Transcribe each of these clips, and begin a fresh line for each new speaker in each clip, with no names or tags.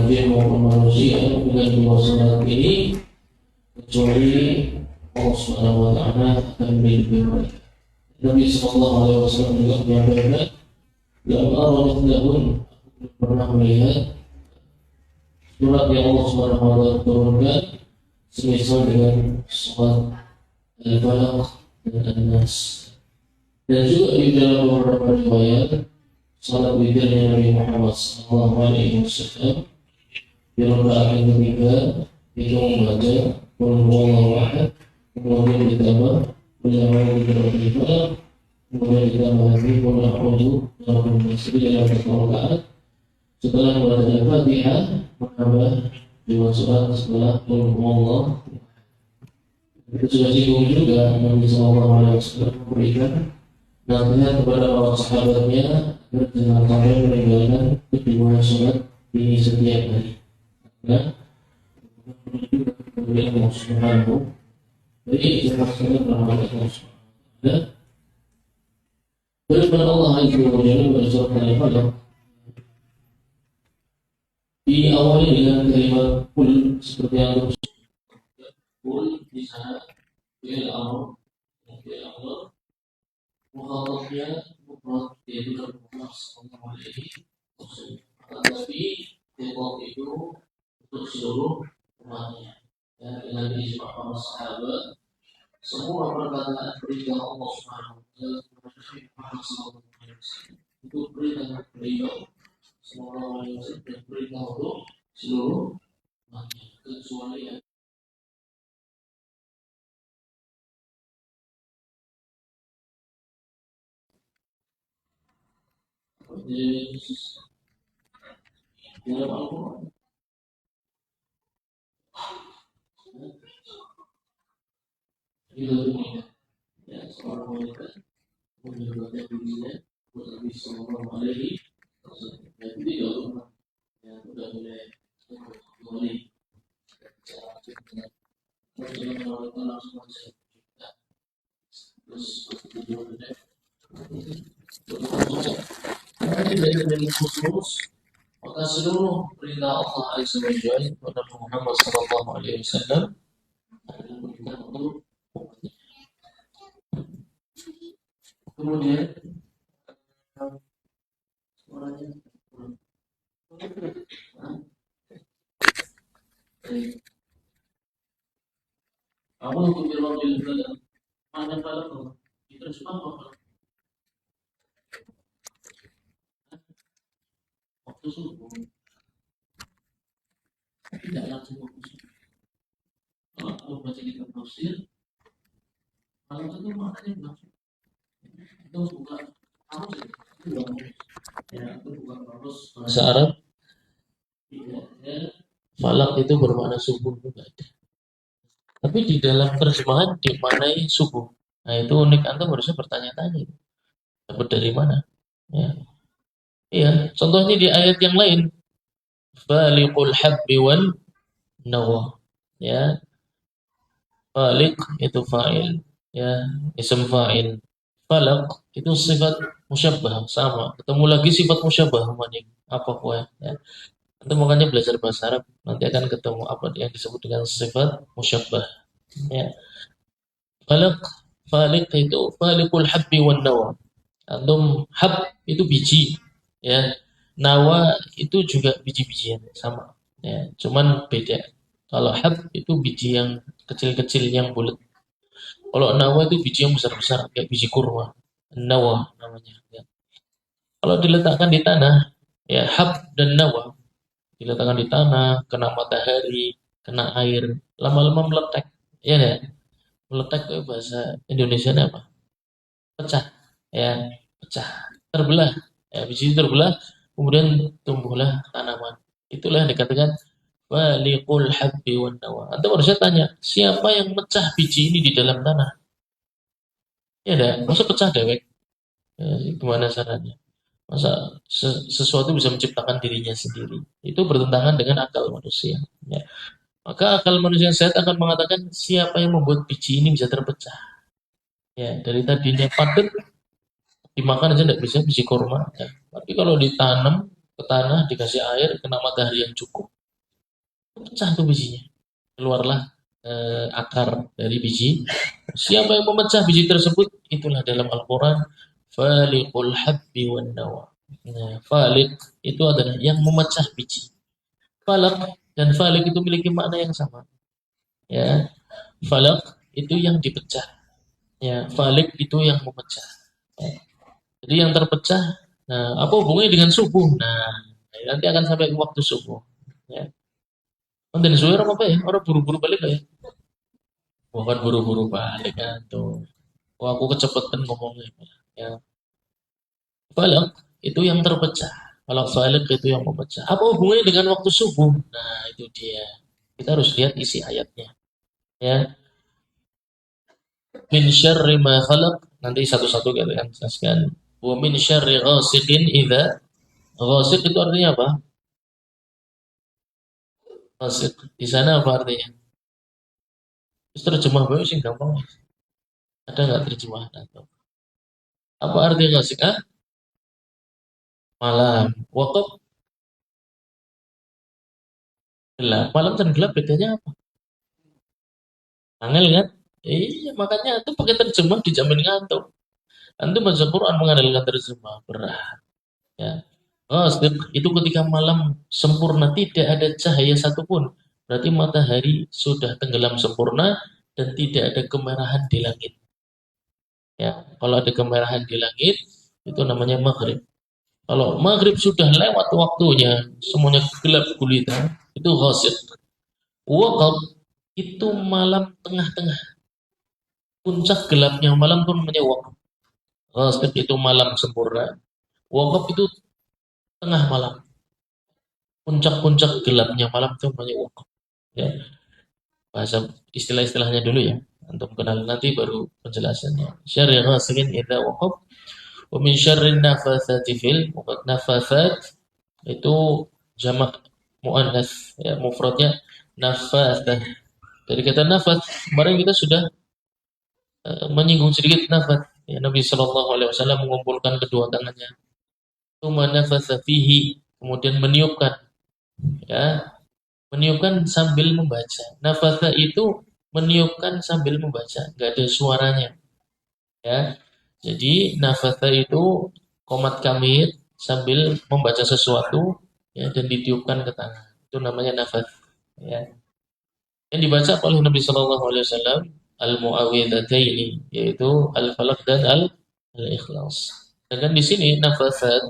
jin maupun manusia dengan dua salat ini, kecuali Allah Subhanahu wa taala akan melindungi mereka. Nabi sallallahu alaihi wasallam juga menyampaikan, "Lam ara mithlahun," aku pernah melihat surat yang Allah Subhanahu wa taala turunkan semisal dengan surat Al-Falaq dan An-Nas. Dan juga di dalam beberapa riwayat salat witirnya Nabi Muhammad sallallahu alaihi wasallam di rakaat yang ketiga itu membaca Qul huwallahu ahad, kemudian ditambah Qul a'udzu birabbil falaq, kemudian ditambah lagi Qul a'udzu birabbin nas. Di dalam satu rakaat setelah membaca Al-Fatihah menambah dua surat setelah Qul huwallahu. Itu sudah singgung juga Nabi sallallahu alaihi wasallam memberikan nasihat kepada para sahabatnya agar jangan sampai meninggalkan kedua sholat ini setiap hari. Nah, kemudian Allah Subhanahu. Jadi jangan sampai berhambat Allah Subhanahu. Firman Allah Azza wa Jalla pada surat Al-Falaq diawali dengan kalimat Qul seperti yang Qul di sana fi'il amr, fi'il amr mukhatabnya mufrad yaitu Muhammad sallallahu alaihi wasallam. Tetapi khitab itu untuk seluruh umatnya. Dan dengan ijma' para sahabat, semua perkataan perintah Allah Subhanahu wa taala kepada Muhammad sallallahu alaihi wasallam itu perintah beliau sallallahu alaihi wasallam dan perintah untuk seluruh umatnya kecuali yang dalam Al-Quran. Itu dunia. Ya, seorang wanita menyebarkan dirinya kepada Nabi sallallahu alaihi wasallam. Dan tidak pernah ya sudah mulai kembali cara kita langsung langsung saja. Terus video ini dari khusus maka seluruh perintah Allah Azza wa Jalla kepada Muhammad sallallahu alaihi wasallam adalah perintah untuk umatnya. Kemudian suaranya aku untuk berwakil pada mana pada diterjemah apa waktu subuh tidak langsung waktu subuh. Kalau baca kitab tafsir kalau itu maknanya langsung itu bukan harus ya itu bukan harus bahasa Arab tidak ada falak itu bermakna subuh juga ada. Tapi di dalam terjemahan dimaknai subuh. Nah itu unik, Anda harusnya bertanya-tanya dapat dari mana ya. Iya, contohnya di ayat yang lain faliqul habbi wan nawa ya. Faliq itu fa'il ya, isim fa'il. Falaq itu sifat musyabbah sama. Ketemu lagi sifat musyabbah namanya apa kue ya. Nanti makanya belajar bahasa Arab nanti akan ketemu apa yang disebut dengan sifat musyabbah ya. Falaq, faliq itu faliqul habbi wan nawa. Antum hab itu biji ya. Nawa itu juga biji-bijian sama ya, cuman beda. Kalau hab itu biji yang kecil-kecil yang bulat. Kalau nawa itu biji yang besar-besar kayak biji kurma. Nawa namanya ya. Kalau diletakkan di tanah ya hab dan nawa diletakkan di tanah, kena matahari, kena air, lama-lama meletek. Ya ya. Meletek itu bahasa Indonesia apa? Pecah ya, pecah, terbelah. Ya, biji itu terbelah, kemudian tumbuhlah tanaman. Itulah yang dikatakan faliqul habbi wan nawa. Anda harusnya tanya, siapa yang mecah biji ini di dalam tanah? Ya dah, masa pecah dewek? Ya, gimana caranya? Masa sesuatu bisa menciptakan dirinya sendiri? Itu bertentangan dengan akal manusia. Ya. Maka akal manusia yang sehat akan mengatakan siapa yang membuat biji ini bisa terpecah? Ya, dari tadinya padat dimakan aja tidak bisa biji kurma. Ya. Tapi kalau ditanam ke tanah, dikasih air, kena matahari yang cukup, pecah tuh bijinya. Keluarlah akar dari biji. Siapa yang memecah biji tersebut? Itulah dalam Al-Quran, faliqul habbi wan nawa. Nah, faliq itu adalah yang memecah biji. Falak dan falik itu memiliki makna yang sama. Ya, falak itu yang dipecah. Ya, falik itu yang memecah. Ya. Jadi yang terpecah, nah apa hubungannya dengan subuh? Nah, nanti akan sampai ke waktu subuh. Ya. Dan zuhur apa ya? Orang buru-buru balik ya? Bukan buru-buru balik kan tuh. Wah, aku kecepatan ngomongnya. Ya, falak itu yang terpecah. Kalau falik itu yang memecah. Apa hubungannya dengan waktu subuh? Nah, itu dia. Kita harus lihat isi ayatnya. Ya, min syarri ma khalaq. Nanti satu-satu kita akan jelaskan. Wa min syarri ghasiqin idza. Ghasiq itu artinya apa? Ghasiq. Di sana apa artinya? Terus terjemah baru sih gampang. Ada nggak terjemahan atau apa arti ghasiq? Ah? Malam. Waqab gelap. Malam dan gelap bedanya apa? Angel kan? Iya, makanya itu pakai terjemah dijamin ngantuk. Antum baca Quran mengandalkan terjemah berat. Ya. Ghasiq itu ketika malam sempurna tidak ada cahaya satupun. Berarti matahari sudah tenggelam sempurna dan tidak ada kemerahan di langit. Ya, kalau ada kemerahan di langit itu namanya maghrib. Kalau maghrib sudah lewat waktunya, semuanya gelap gulita, itu ghasiq. Waqab itu malam tengah-tengah. Puncak gelapnya malam pun namanya waqab. Ghasiq itu malam sempurna. Waqab itu tengah malam. Puncak-puncak gelapnya malam itu namanya waqab. Ya, bahasa istilah-istilahnya dulu ya. Untuk kenal nanti baru penjelasannya. Syarri ghasiqin idza waqab wa min syarri nafatsati fil uqad. Nafatsat itu jamak muannats ya, mufradnya nafatsah. Dari kata nafas kemarin kita sudah menyinggung sedikit nafas. Ya, Nabi Shallallahu Alaihi Wasallam mengumpulkan kedua tangannya. Itu nafasa fihi, kemudian meniupkan, ya, meniupkan sambil membaca. Nafasa itu meniupkan sambil membaca, nggak ada suaranya, ya. Jadi nafasa itu komat kamit sambil membaca sesuatu, ya, dan ditiupkan ke tangan. Itu namanya nafas, ya. Yang dibaca oleh Nabi Shallallahu Alaihi Wasallam al-muawwidhataini, yaitu al-falaq dan al-ikhlas. Dan di sini nafasat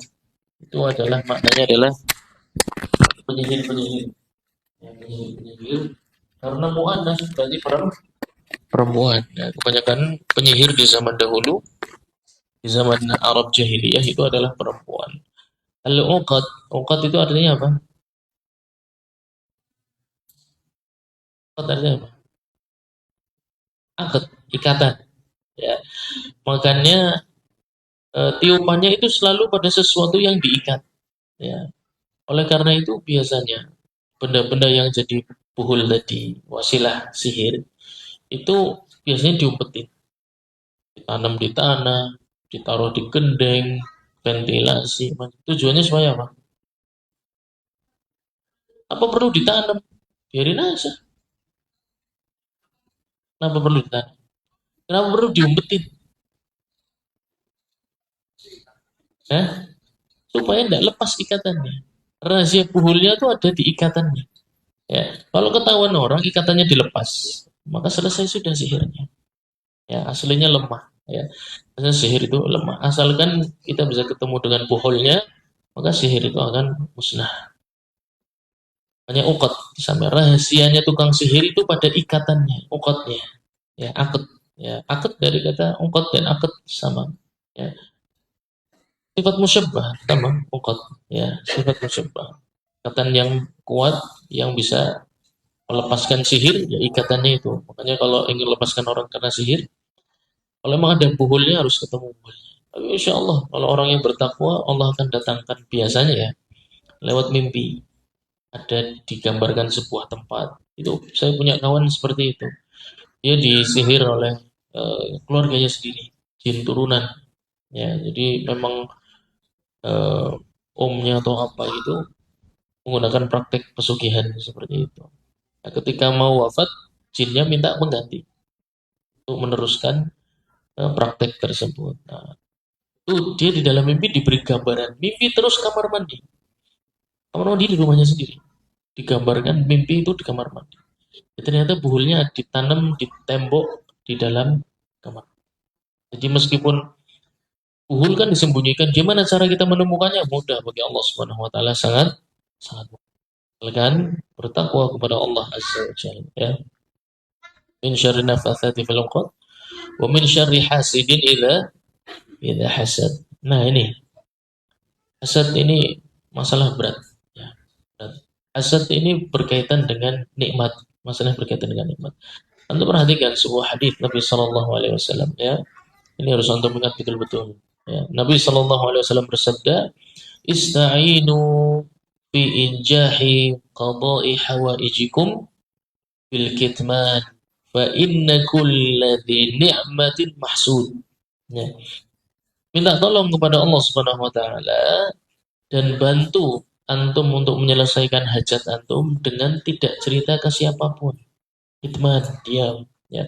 itu adalah maknanya adalah penyihir-penyihir, ya, penyihir-penyihir karena muannas berarti perempuan. Ya, kebanyakan penyihir di zaman dahulu, di zaman Arab jahiliyah itu adalah perempuan. Al-uqad, uqad itu artinya apa? Uqad artinya apa? Akad, ikatan. Ya, makanya tiupannya itu selalu pada sesuatu yang diikat. Ya, oleh karena itu biasanya benda-benda yang jadi puhul tadi, wasilah sihir, itu biasanya diumpetin, ditanam di tanah, ditaruh di gendeng, ventilasi. Tujuannya supaya apa? Apa perlu ditanam? Biarin aja. Kenapa perlu ditanam? Kenapa perlu diumpetin? Eh? Supaya tidak lepas ikatannya. Rahasia puhulnya itu ada di ikatannya. Ya, kalau ketahuan orang ikatannya dilepas, maka selesai sudah sihirnya. Ya, aslinya lemah. Ya, aslinya sihir itu lemah. Asalkan kita bisa ketemu dengan puhulnya, maka sihir itu akan musnah. Hanya ukat sama rahasianya tukang sihir itu pada ikatannya, ukatnya. Ya, akad. Ya, akad dari kata ukat dan akad sama. Ya, sifat musyabbah sama ukat. Ya, sifat musyabbah. Ikatan yang kuat yang bisa melepaskan sihir, ya ikatannya itu. Makanya kalau ingin lepaskan orang karena sihir, kalau memang ada buhulnya harus ketemu buhulnya. Tapi insya Allah kalau orang yang bertakwa Allah akan datangkan biasanya ya lewat mimpi. Ada digambarkan sebuah tempat. Itu saya punya kawan seperti itu. Dia disihir oleh keluarganya sendiri, jin turunan. Ya, jadi memang
omnya atau apa itu menggunakan praktek pesugihan seperti itu. Nah, ketika mau wafat, jinnya minta mengganti untuk meneruskan praktek tersebut. Nah, itu dia di dalam mimpi diberi gambaran. Mimpi terus kamar mandi. Kamar mandi di rumahnya sendiri. Digambarkan mimpi itu di kamar mandi. Ya, ternyata buhulnya ditanam di tembok di dalam kamar. Jadi meskipun buhul kan disembunyikan, gimana cara kita menemukannya? Mudah bagi Allah Subhanahu wa taala, sangat sangat mudah. Kan bertakwa kepada Allah Azza wa Jalla ya. Min syarri nafatsati fil 'uqad wa min syarri hasidin idza hasad. Nah, ini hasad ini masalah berat ya. Berat. Hasad ini berkaitan dengan nikmat, masalah berkaitan dengan nikmat. Anda perhatikan sebuah hadis Nabi Shallallahu Alaihi Wasallam ya. Ini harus antum ingat betul-betul. Ya. Nabi Shallallahu Alaihi Wasallam bersabda, "Ista'inu fi injahi qada'i hawaijikum bil kitman, fa inna kulladhi ni'matin mahsud." Ya. Minta tolong kepada Allah Subhanahu Wa Taala dan bantu antum untuk menyelesaikan hajat antum dengan tidak cerita ke siapapun. Kitman, diam. Ya.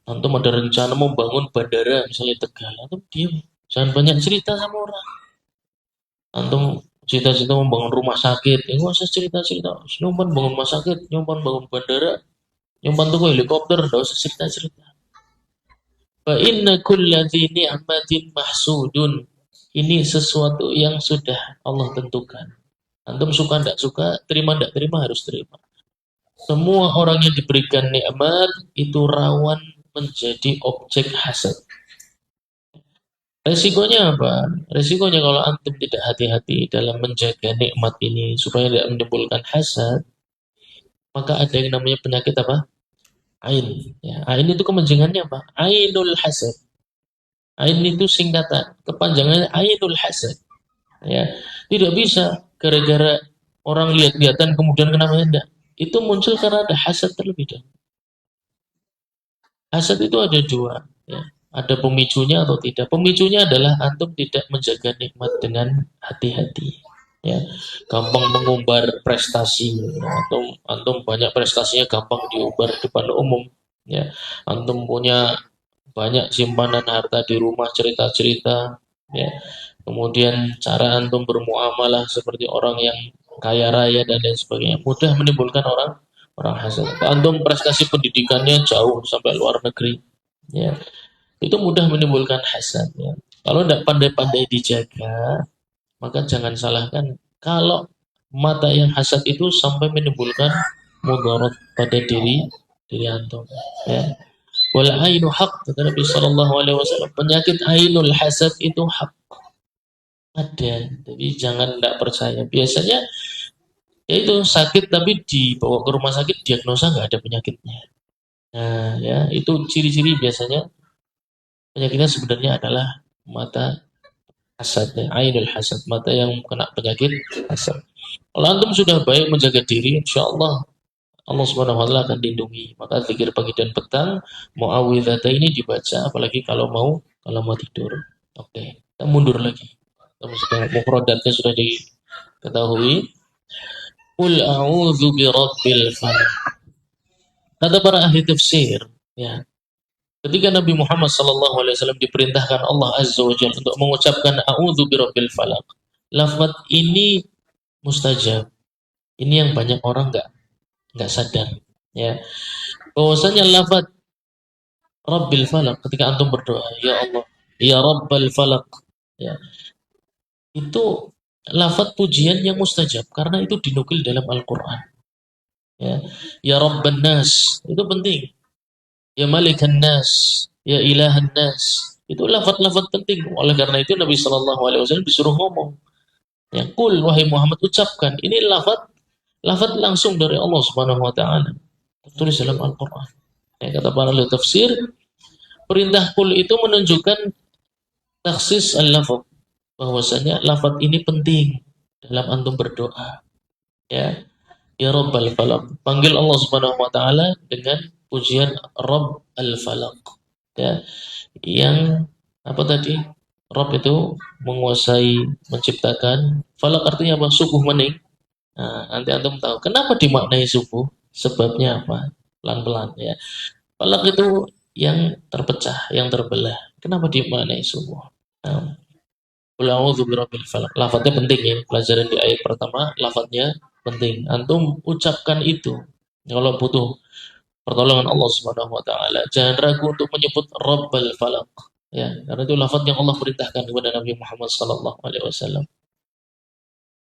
Antum ada rencana membangun bandara misalnya Tegal, antum diam, jangan banyak cerita sama orang. Antum cita-cita membangun rumah sakit, ya nggak usah cerita-cerita. Nyumpan bangun rumah sakit, nyumpan bangun bandara, nyumpan tuh helikopter, nggak usah cerita-cerita. Fa inna kulladzi ni'matin mahsudun. Ini sesuatu yang sudah Allah tentukan. Antum suka tidak suka, terima tidak terima harus terima. Semua orang yang diberikan nikmat itu rawan menjadi objek hasad. Resikonya apa? Resikonya kalau antum tidak hati-hati dalam menjaga nikmat ini supaya tidak menimbulkan hasad, maka ada yang namanya penyakit apa? Ain. Ya, ain itu kepanjangannya apa? Ainul hasad. Ain itu singkatan, kepanjangannya ainul hasad. Ya, tidak bisa gara-gara orang lihat-lihatan kemudian kenapa tidak? Itu muncul karena ada hasad terlebih dahulu. Hasad itu ada dua, ya. Ada pemicunya atau tidak. Pemicunya adalah antum tidak menjaga nikmat dengan hati-hati. Ya, gampang mengumbar prestasi. Ya, antum banyak prestasinya gampang diumbar depan umum. Ya, antum punya banyak simpanan harta di rumah cerita-cerita. Ya, kemudian cara antum bermuamalah seperti orang yang kaya raya dan lain sebagainya mudah menimbulkan orang hasad. Antum prestasi pendidikannya jauh sampai luar negeri, ya itu mudah menimbulkan hasad. Ya. Kalau tidak pandai-pandai dijaga, maka jangan salahkan kalau mata yang hasad itu sampai menimbulkan mudarat pada diri antum. Ya. Wal ainu haq, kata Nabi Sallallahu Alaihi Wasallam. Penyakit ainul hasad itu hak ada, jadi jangan tidak percaya. Biasanya ya itu sakit tapi dibawa ke rumah sakit diagnosa nggak ada penyakitnya. Nah, ya itu ciri-ciri biasanya penyakitnya sebenarnya adalah mata hasad, ya, ainul hasad, mata yang kena penyakit hasad. Kalau antum sudah baik menjaga diri, insya Allah Allah Subhanahu wa taala akan lindungi. Maka zikir pagi dan petang, muawwidzata ini dibaca apalagi kalau mau tidur. Oke, kita mundur lagi. Kamu sudah mufradatnya sudah diketahui. Qul a'udzu birabbil falaq. Kata para ahli tafsir, ya, ketika Nabi Muhammad SAW diperintahkan Allah Azza wa Jalla untuk mengucapkan a'udzu birabbil falaq, lafaz ini mustajab. Ini yang banyak orang nggak sadar, ya. Bahwasanya lafaz Rabbil falaq ketika antum berdoa, ya Allah, ya Rabbal falaq, ya, itu lafaz pujian yang mustajab karena itu dinukil dalam Al-Qur'an. Ya, ya Rabban nas, itu penting. Ya Malikan Nas, Ya Ilahan Nas. Itu lafaz-lafaz penting. Oleh karena itu Nabi Shallallahu Alaihi Wasallam disuruh ngomong. Ya, kul wahai Muhammad ucapkan. Ini lafaz langsung dari Allah Subhanahu Wa Taala. Tertulis dalam Al-Quran. Ya, kata para ahli tafsir, perintah kul itu menunjukkan taksis al-lafaz. Bahwasanya lafaz ini penting dalam antum berdoa. Ya, ya Rabbal Falaq. Panggil Allah Subhanahu Wa Taala dengan pujian Rabb al-Falaq. Ya, yang apa tadi? Rob itu menguasai, menciptakan. Falak artinya apa? Subuh mening. Nah, nanti antum tahu kenapa dimaknai subuh, sebabnya apa? Pelan-pelan ya. Falak itu yang terpecah, yang terbelah. Kenapa dimaknai subuh? Nah, Qul a'udzu birabbil falaq. Lafadznya penting ya. Pelajaran di ayat pertama, lafadznya penting. Antum ucapkan itu. Kalau butuh pertolongan Allah Subhanahu wa taala, jangan ragu untuk menyebut Rabbal Falaq. Ya, karena itu lafaz yang Allah perintahkan kepada Nabi Muhammad sallallahu alaihi wasallam.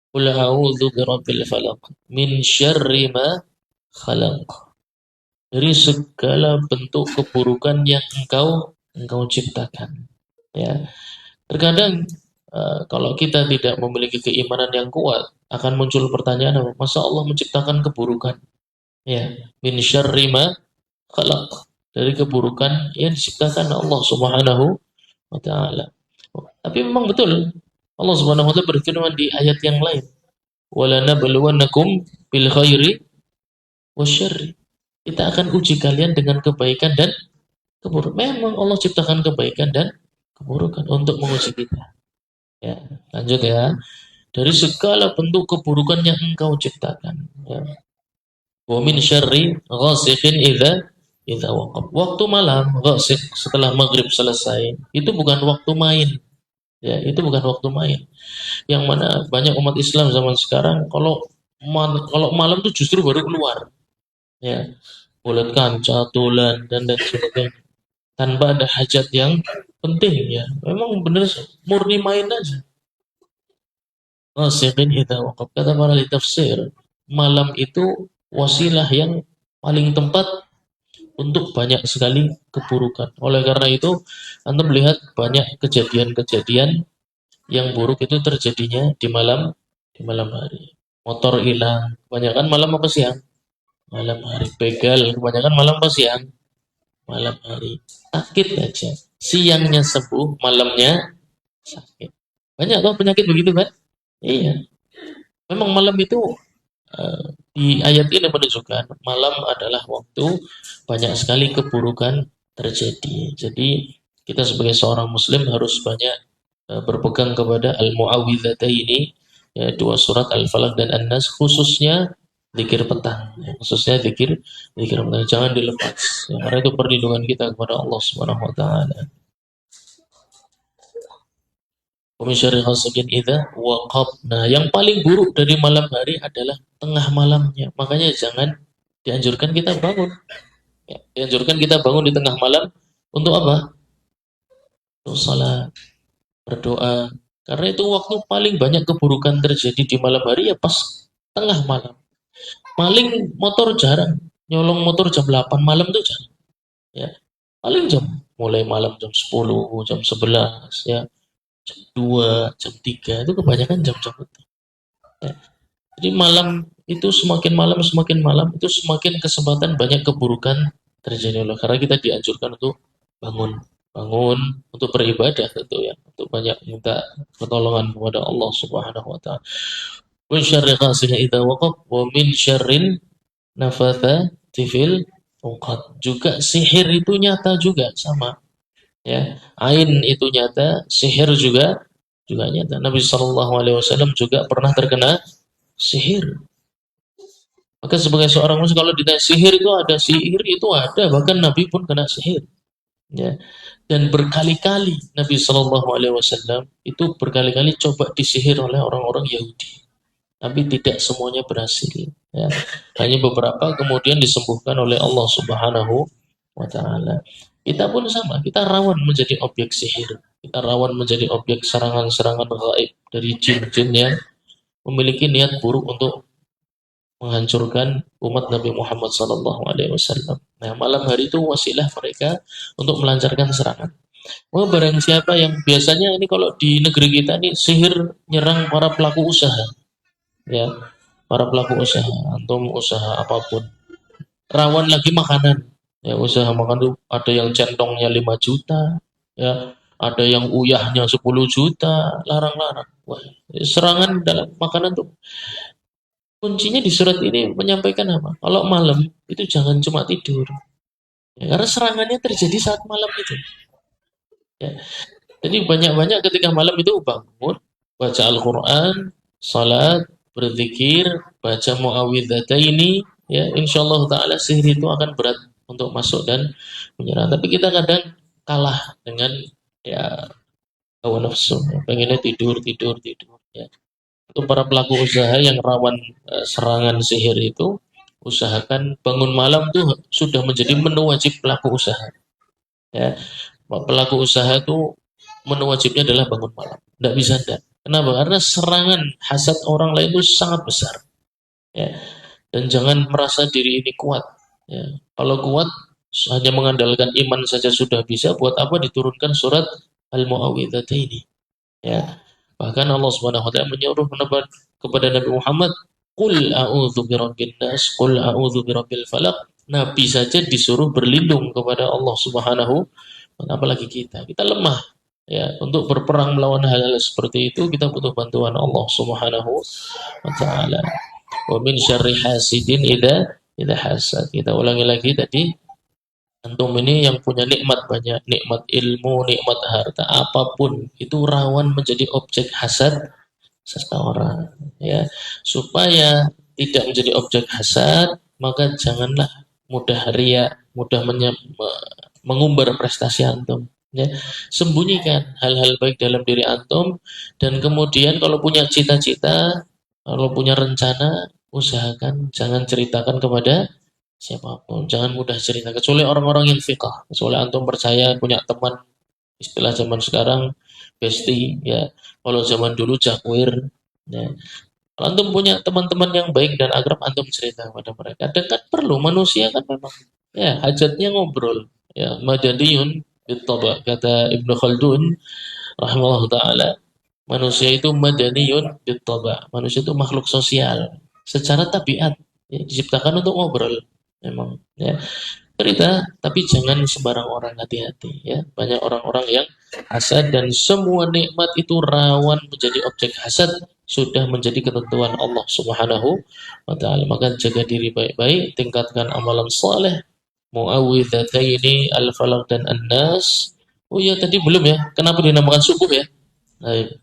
Qul a'udzu birabbil falaq min syarri ma khalaq. Dari segala bentuk keburukan yang engkau ciptakan. Ya, terkadang kalau kita tidak memiliki keimanan yang kuat, akan muncul pertanyaan, masa Allah menciptakan keburukan? Ya, min syarri ma khalaq, dari keburukan yang diciptakan Allah Subhanahu wa taala. Tapi memang betul Allah Subhanahu wa taala berfirman di ayat yang lain, "Wala nabluwannakum bil khairi wasyarri." Kita akan uji kalian dengan kebaikan dan keburukan. Memang Allah ciptakan kebaikan dan keburukan untuk menguji kita. Ya, lanjut ya. Dari segala bentuk keburukan yang engkau ciptakan. Ya. Wa min syarri ghasiqin idza waqab. Waktu malam, ghasiq, setelah maghrib selesai, itu bukan waktu main. Ya, itu bukan waktu main. Yang mana banyak umat Islam zaman sekarang kalau malam tuh justru baru keluar. Ya, bulat kanca, tulan dan sebagainya. Tanpa ada hajat yang penting ya. Memang benar murni main aja. Ghasiqin idza waqab. Kata para ahli tafsir, malam itu wasilah yang paling tepat untuk banyak sekali keburukan. Oleh karena itu, Anda melihat banyak kejadian-kejadian yang buruk itu terjadinya di malam hari. Motor hilang, kebanyakan malam apa siang? Malam hari. Begal, kebanyakan malam apa siang? Malam hari. Sakit aja. Siangnya sembuh, malamnya sakit. Banyak kok penyakit begitu kan? Iya. Memang malam itu di ayat ini menunjukkan malam adalah waktu banyak sekali keburukan terjadi. Jadi kita sebagai seorang muslim harus banyak berpegang kepada al-mu'awwidhataini, ya, dua surat Al-Falaq dan An-Nas, khususnya zikir petang, ya, khususnya zikir petang, jangan dilepas, ya, karena itu perlindungan kita kepada Allah Subhanahu wa taala. Nah, yang paling buruk dari malam hari adalah tengah malamnya. Makanya jangan dianjurkan kita bangun. Ya, dianjurkan kita bangun di tengah malam untuk apa? Untuk salat, berdoa. Karena itu waktu paling banyak keburukan terjadi di malam hari ya pas tengah malam. Maling motor jarang. Nyolong motor jam 8 malam tuh jarang. Ya. Paling mulai malam jam 10, jam 11, ya. Jam 2, jam 3 itu kebanyakan jam-jam itu. Ya. Jadi semakin malam itu semakin kesempatan banyak keburukan terjadi. Oleh karena kita dianjurkan untuk bangun untuk beribadah tentu ya, untuk banyak minta pertolongan kepada Allah Subhanahu wa taala. Wa syarri ghasiqin idza waqab wa min syarrin nafatsati fil uqad. Juga sihir itu nyata juga sama. Ya, ain itu nyata, sihir juga nyata. Nabi Shallallahu alaihi wasallam juga pernah terkena sihir. Maka sebagai seorang muslim kalau ditanya sihir itu ada, bahkan Nabi pun kena sihir. Ya. Dan berkali-kali Nabi Shallallahu alaihi wasallam itu berkali-kali coba disihir oleh orang-orang Yahudi. Tapi tidak semuanya berhasil. Ya. Hanya beberapa kemudian disembuhkan oleh Allah Subhanahu wa taala. Kita pun sama, kita rawan menjadi objek sihir. Kita rawan menjadi objek serangan-serangan gaib dari jin-jin yang memiliki niat buruk untuk menghancurkan umat Nabi Muhammad SAW. Nah, malam hari itu wasilah mereka untuk melancarkan serangan. Oh, barang siapa yang biasanya ini kalau di negeri kita ini sihir nyerang para pelaku usaha, ya, para pelaku usaha, antum usaha apapun, rawan lagi makanan, ya, usaha makan tuh ada yang centongnya 5 juta, ya, ada yang uyahnya 10 juta, larang-larang. Wah, serangan dalam makanan tuh. Kuncinya di surat ini menyampaikan apa? Kalau malam itu jangan cuma tidur. Ya, karena serangannya terjadi saat malam itu. Ya. Jadi banyak-banyak ketika malam itu bangun, baca Al-Quran, salat, berzikir, baca muawwidhataini, ya insyaallah taala sihir itu akan berat untuk masuk dan menyerang. Tapi kita kadang kalah dengan ya hawa nafsu, pengennya tidur, tidur, tidur. Ya. Untuk para pelaku usaha yang rawan serangan sihir itu, usahakan bangun malam tuh sudah menjadi menu wajib pelaku usaha. Ya, pelaku usaha itu menu wajibnya adalah bangun malam. Tidak bisa tidak. Kenapa? Karena serangan hasad orang lain itu sangat besar. Ya. Dan jangan merasa diri ini kuat. Ya. Kalau kuat hanya mengandalkan iman saja sudah bisa. Buat apa diturunkan surat Al-Mu'awwidhataini? Ya. Bahkan Allah Subhanahu wa taala menyuruh kepada Nabi Muhammad, "Qul a'udzu birabbin nas, qul a'udzu birabbil falaq." Nabi saja disuruh berlindung kepada Allah Subhanahu wa taala, apalagi kita. Kita lemah. Ya, untuk berperang melawan hal-hal seperti itu kita butuh bantuan Allah Subhanahu wa taala. Wa min syarri hasidin idza hasad. Kita ulangi lagi tadi, antum ini yang punya nikmat banyak, nikmat ilmu, nikmat harta, apapun itu rawan menjadi objek hasad seseorang. Ya, supaya tidak menjadi objek hasad, maka janganlah mudah ria, mudah mengumbar prestasi antum. Ya, sembunyikan hal-hal baik dalam diri antum dan kemudian kalau punya cita-cita, kalau punya rencana, usahakan jangan ceritakan kepada siapapun. Jangan mudah cerita kecuali orang-orang yang fiqah. Kecuali antum percaya punya teman, istilah zaman sekarang bestie ya. Kalau zaman dulu jakwir ya. Kalau antum punya teman-teman yang baik dan akrab, antum cerita kepada mereka. Dan kan perlu, manusia kan memang ya hajatnya ngobrol. Ya, madaniyun bittaba kata Ibnu Khaldun rahimahullah taala, manusia itu madaniyun bittaba. Manusia itu makhluk sosial secara tabiat, ya, diciptakan untuk ngobrol memang ya. Cerita, tapi jangan sembarang orang, hati-hati ya. Banyak orang-orang yang hasad dan semua nikmat itu rawan menjadi objek hasad sudah menjadi ketentuan Allah Subhanahu wa taala. Maka jaga diri baik-baik, tingkatkan amalan saleh, muawwidhataini al-falaq dan an-nas. Oh iya tadi belum ya. Kenapa dinamakan subuh ya? Baik.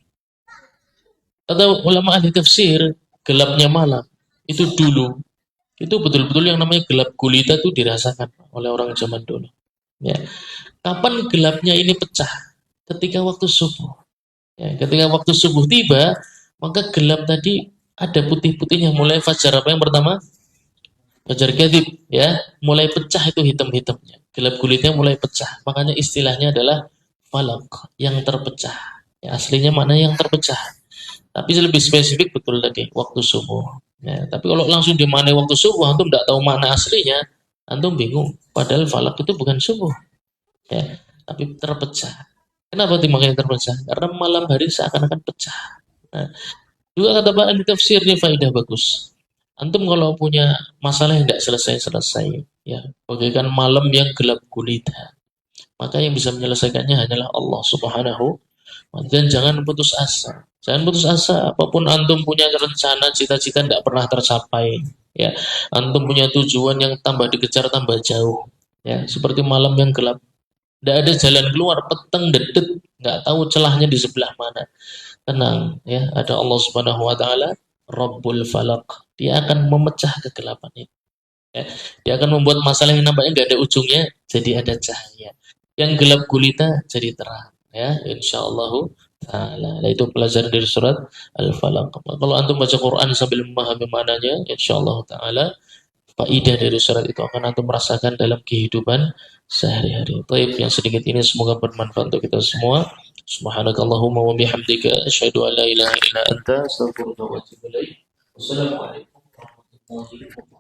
Kata ulama ahli tafsir, gelapnya malam itu dulu itu betul-betul yang namanya gelap gulita itu dirasakan oleh orang zaman dulu. Ya. Kapan gelapnya ini pecah? Ketika waktu subuh. Ya, ketika waktu subuh tiba, maka gelap tadi ada putih-putihnya. Mulai fajar apa yang pertama? Fajar kadhib, ya, mulai pecah itu hitam-hitamnya. Gelap gulitnya mulai pecah. Makanya istilahnya adalah falak, yang terpecah. Ya, aslinya mana yang terpecah. Tapi lebih spesifik betul tadi waktu subuh. Ya, tapi kalau langsung dimaknai waktu subuh, antum tidak tahu makna aslinya, antum bingung. Padahal falak itu bukan subuh, ya, tapi terpecah. Kenapa dimaknai terpecah? Karena malam hari seakan-akan pecah. Nah, juga kata Pak ahli tafsir ini faedah bagus. Antum kalau punya masalah yang tidak selesai-selesai, ya, bagaikan malam yang gelap gulita, maka yang bisa menyelesaikannya hanyalah Allah Subhanahu. Dan jangan putus asa. Jangan putus asa. Apapun antum punya rencana, cita-cita tidak pernah tercapai. Ya, antum punya tujuan yang tambah dikejar tambah jauh. Ya, seperti malam yang gelap. Tidak ada jalan keluar, peteng dedet, nggak tahu celahnya di sebelah mana. Tenang, ya, ada Allah Subhanahu Wa Taala, Rabbul Falak. Dia akan memecah kegelapan itu. Ya, dia akan membuat masalah yang nampaknya nggak ada ujungnya, jadi ada cahaya. Yang gelap gulita jadi terang. Ya, insyaallah taala. Nah, itu pelajaran dari surat Al-Falaq. Kalau antum baca Quran sambil memahami maknanya, insyaallah taala faidah dari surat itu akan antum merasakan dalam kehidupan sehari-hari. Baik, yang sedikit ini semoga bermanfaat untuk kita semua. Subhanakallahumma wa bihamdika asyhadu an la ilaha illa anta astaghfiruka wa atubu ilaik. Wassalamualaikum warahmatullahi wabarakatuh.